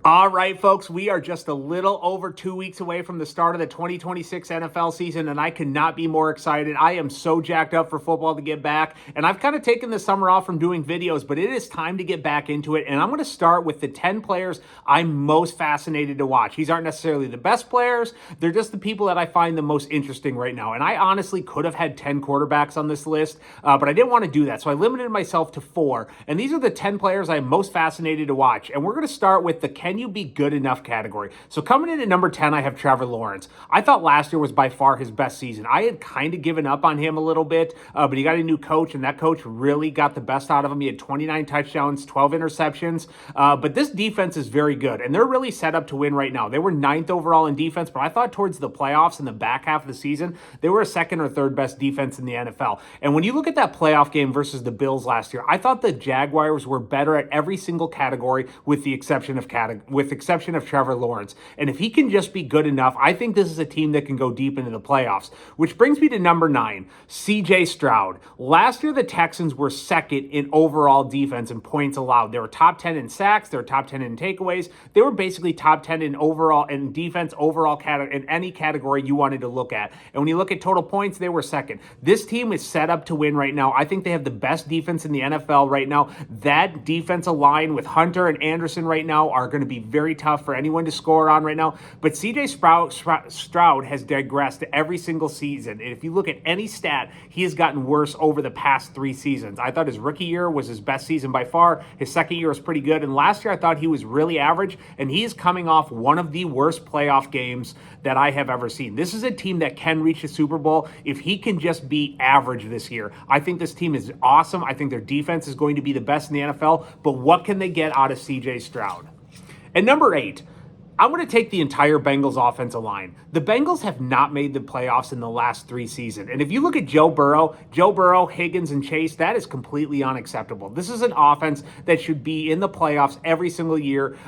All right, folks, we are just a little over 2 weeks away from the start of the 2026 NFL season, and I cannot be more excited. I am so jacked up for football to get back, and I've kind of taken the summer off from doing videos, but it is time to get back into it, and I'm going to start with the 10 players I'm most fascinated to watch. These aren't necessarily the best players, they're just the people that I find the most interesting right now, and I honestly could have had 10 quarterbacks on this list, but I didn't want to do that, so I limited myself to 4, and these are the 10 players I'm most fascinated to watch, and we're going to start with the Can You Be Good Enough category. So coming in at number 10, I have Trevor Lawrence. I thought last year was by far his best season. I had kind of given up on him a little bit, but he got a new coach, and that coach really got the best out of him. He had 29 touchdowns, 12 interceptions, but this defense is very good, and they're really set up to win right now. They were 9th overall in defense, but I thought towards the playoffs in the back half of the season, they were a second or third best defense in the NFL. And when you look at that playoff game versus the Bills last year, I thought the Jaguars were better at every single category with the exception of Trevor Lawrence. And if he can just be good enough, I think this is a team that can go deep into the playoffs. Which brings me to number 9, CJ Stroud. Last year, the Texans were second in overall defense and points allowed. They were top 10 in sacks. They were top 10 in takeaways. They were basically top 10 in overall and defense overall in any category you wanted to look at. And when you look at total points, they were second. This team is set up to win right now. I think they have the best defense in the NFL right now. That defensive line with Hunter and Anderson right now are going to be very tough for anyone to score on right now. But CJ Stroud has digressed every single season. And if you look at any stat, he has gotten worse over the past 3 seasons. I thought his rookie year was his best season by far. His second year was pretty good. And last year I thought he was really average. And he is coming off one of the worst playoff games that I have ever seen. This is a team that can reach the Super Bowl if he can just be average this year. I think this team is awesome. I think their defense is going to be the best in the NFL. But what can they get out of CJ Stroud? And number 8, I'm going to take the entire Bengals offensive line. The Bengals have not made the playoffs in the last 3 seasons. And if you look at Joe Burrow, Higgins, and Chase, that is completely unacceptable. This is an offense that should be in the playoffs every single year,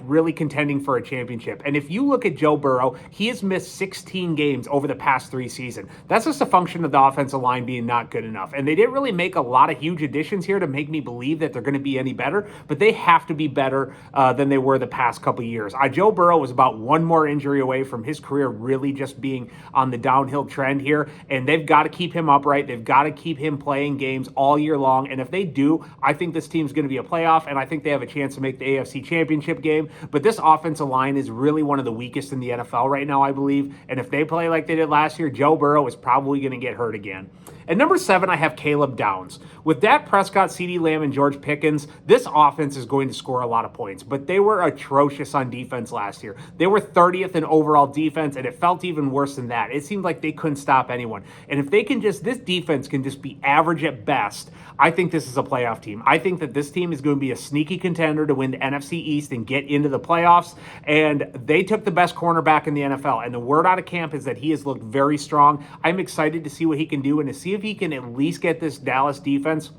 really contending for a championship. And if you look at Joe Burrow, he has missed 16 games over the past 3 seasons. That's just a function of the offensive line being not good enough. And they didn't really make a lot of huge additions here to make me believe that they're going to be any better, but they have to be better than they were the past couple years. Joe Burrow was about one more injury away from his career really just being on the downhill trend here, and they've got to keep him upright. They've got to keep him playing games all year long, and if they do, I think this team's going to be a playoff, and I think they have a chance to make the AFC Championship game. But this offensive line is really one of the weakest in the NFL right now, I believe, and if they play like they did last year, Joe Burrow is probably going to get hurt again. At number 7, I have Caleb Downs. With Dak Prescott, CeeDee Lamb, and George Pickens, this offense is going to score a lot of points, but they were atrocious on defense last year. They were 30th in overall defense, and it felt even worse than that. It seemed like they couldn't stop anyone. And if they can this defense can just be average at best, I think this is a playoff team. I think that this team is going to be a sneaky contender to win the NFC East and get into the playoffs, and they took the best cornerback in the NFL, and the word out of camp is that he has looked very strong. I'm excited to see what he can do and to see if he can at least get this Dallas defense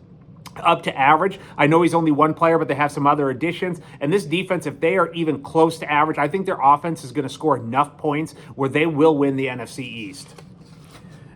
up to average. I know he's only one player, but they have some other additions. And this defense, if they are even close to average, I think their offense is going to score enough points where they will win the NFC East.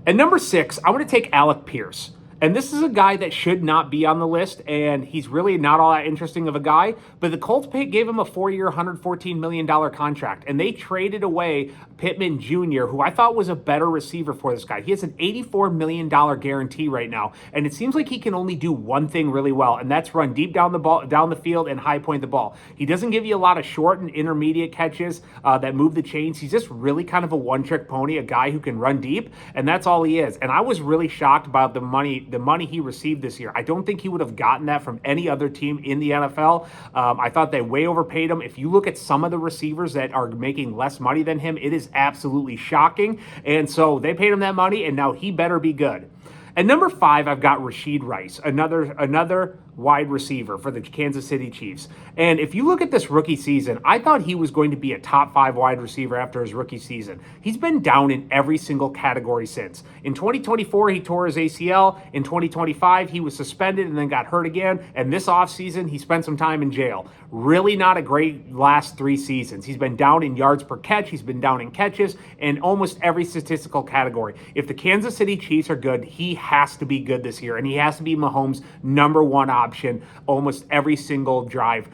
At number 6, I want to take Alec Pierce. And this is a guy that should not be on the list, and he's really not all that interesting of a guy, but the Colts gave him a 4-year, $114 million contract, and they traded away Pittman Jr., who I thought was a better receiver for this guy. He has an $84 million guarantee right now, and it seems like he can only do one thing really well, and that's run deep down the field and high point the ball. He doesn't give you a lot of short and intermediate catches that move the chains. He's just really kind of a one-trick pony, a guy who can run deep, and that's all he is. And I was really shocked about the money he received this year. I don't think he would have gotten that from any other team in the NFL. I thought they way overpaid him. If you look at some of the receivers that are making less money than him, it is absolutely shocking. And so they paid him that money, and now he better be good. At number 5, I've got Rashee Rice, another wide receiver for the Kansas City Chiefs. And if you look at this rookie season, I thought he was going to be a top 5 wide receiver after his rookie season. He's been down in every single category since. In 2024, he tore his ACL. In 2025, he was suspended and then got hurt again. And this offseason, he spent some time in jail. Really not a great last 3 seasons. He's been down in yards per catch. He's been down in catches and almost every statistical category. If the Kansas City Chiefs are good, he has to be good this year. And he has to be Mahomes' number 1 option. option almost every single drive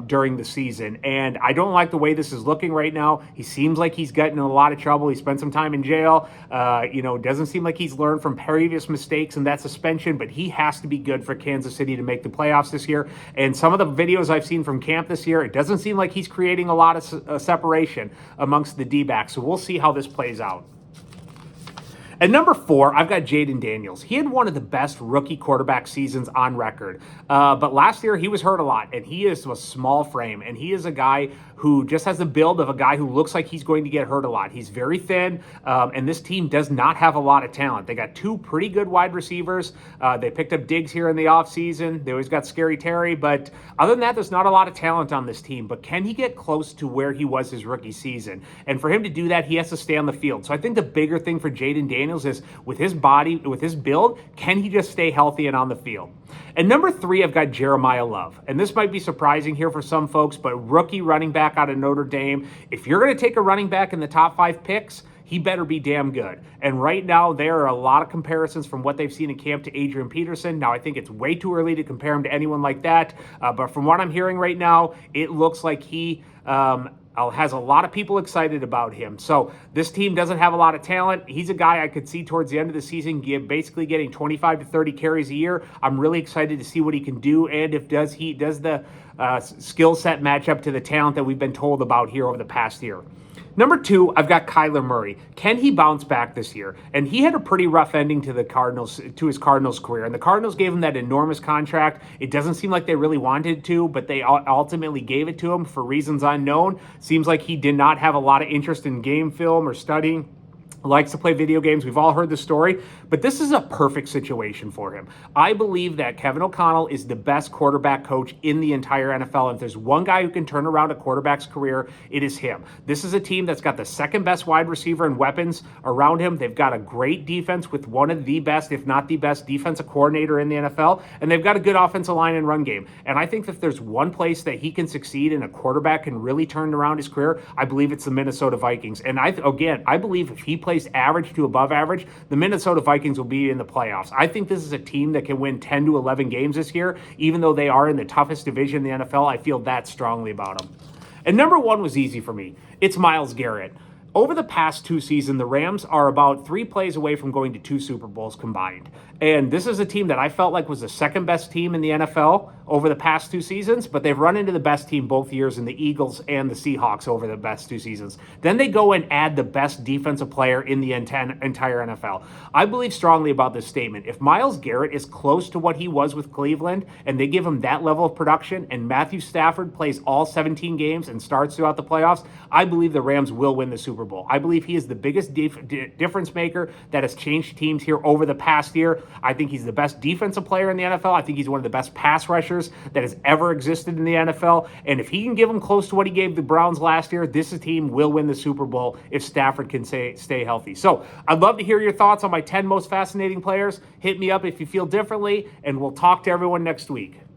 during the season. And I don't like the way this is looking right now. He seems like he's getting in a lot of trouble. He spent some time in jail. Doesn't seem like he's learned from previous mistakes and that suspension, but he has to be good for Kansas City to make the playoffs this year. And some of the videos I've seen from camp this year, it doesn't seem like he's creating a lot of separation amongst the D-backs. So we'll see how this plays out. At number 4, I've got Jayden Daniels. He had one of the best rookie quarterback seasons on record. But last year, he was hurt a lot, and he is a small frame, and he is a guy who just has the build of a guy who looks like he's going to get hurt a lot. He's very thin, and this team does not have a lot of talent. They got 2 pretty good wide receivers. They picked up Diggs here in the offseason. They always got Scary Terry, but other than that, there's not a lot of talent on this team. But can he get close to where he was his rookie season? And for him to do that, he has to stay on the field. So I think the bigger thing for Jayden Daniels is with his body, with his build, can he just stay healthy and on the field? And number 3, I've got Jeremiah Love. And this might be surprising here for some folks, but rookie running back out of Notre Dame. If you're going to take a running back in the top 5 picks, he better be damn good. And right now, there are a lot of comparisons from what they've seen in camp to Adrian Peterson. Now, I think it's way too early to compare him to anyone like that. But from what I'm hearing right now, it looks like he has a lot of people excited about him. So this team doesn't have a lot of talent. He's a guy I could see towards the end of the season basically getting 25 to 30 carries a year. I'm really excited to see what he can do, and if does the skill set match up to the talent that we've been told about here over the past year. Number 2, I've got Kyler Murray. Can he bounce back this year? And he had a pretty rough ending to his Cardinals career. And the Cardinals gave him that enormous contract. It doesn't seem like they really wanted to, but they ultimately gave it to him for reasons unknown. Seems like he did not have a lot of interest in game film or studying. Likes to play video games. We've all heard the story, but this is a perfect situation for him. I believe that Kevin O'Connell is the best quarterback coach in the entire NFL. And if there's one guy who can turn around a quarterback's career, it is him. This is a team that's got the second best wide receiver and weapons around him. They've got a great defense with one of the best, if not the best, defensive coordinator in the NFL. And they've got a good offensive line and run game. And I think that if there's one place that he can succeed and a quarterback can really turn around his career, I believe it's the Minnesota Vikings. And I believe if he plays average to above average, the Minnesota Vikings will be in the playoffs. I think this is a team that can win 10 to 11 games this year, even though they are in the toughest division in the NFL. I feel that strongly about them. And number 1 was easy for me. It's Myles Garrett. Over the past 2 seasons, the Rams are about 3 plays away from going to 2 Super Bowls combined. And this is a team that I felt like was the second best team in the NFL over the past 2 seasons, but they've run into the best team both years in the Eagles and the Seahawks over the best 2 seasons. Then they go and add the best defensive player in the entire NFL. I believe strongly about this statement. If Myles Garrett is close to what he was with Cleveland and they give him that level of production and Matthew Stafford plays all 17 games and starts throughout the playoffs, I believe the Rams will win the Super Bowl. I believe he is the biggest difference maker that has changed teams here over the past year. I think he's the best defensive player in the NFL. I think he's one of the best pass rushers that has ever existed in the NFL. And if he can give them close to what he gave the Browns last year, this team will win the Super Bowl if Stafford can stay healthy. So I'd love to hear your thoughts on my 10 most fascinating players. Hit me up if you feel differently, and we'll talk to everyone next week.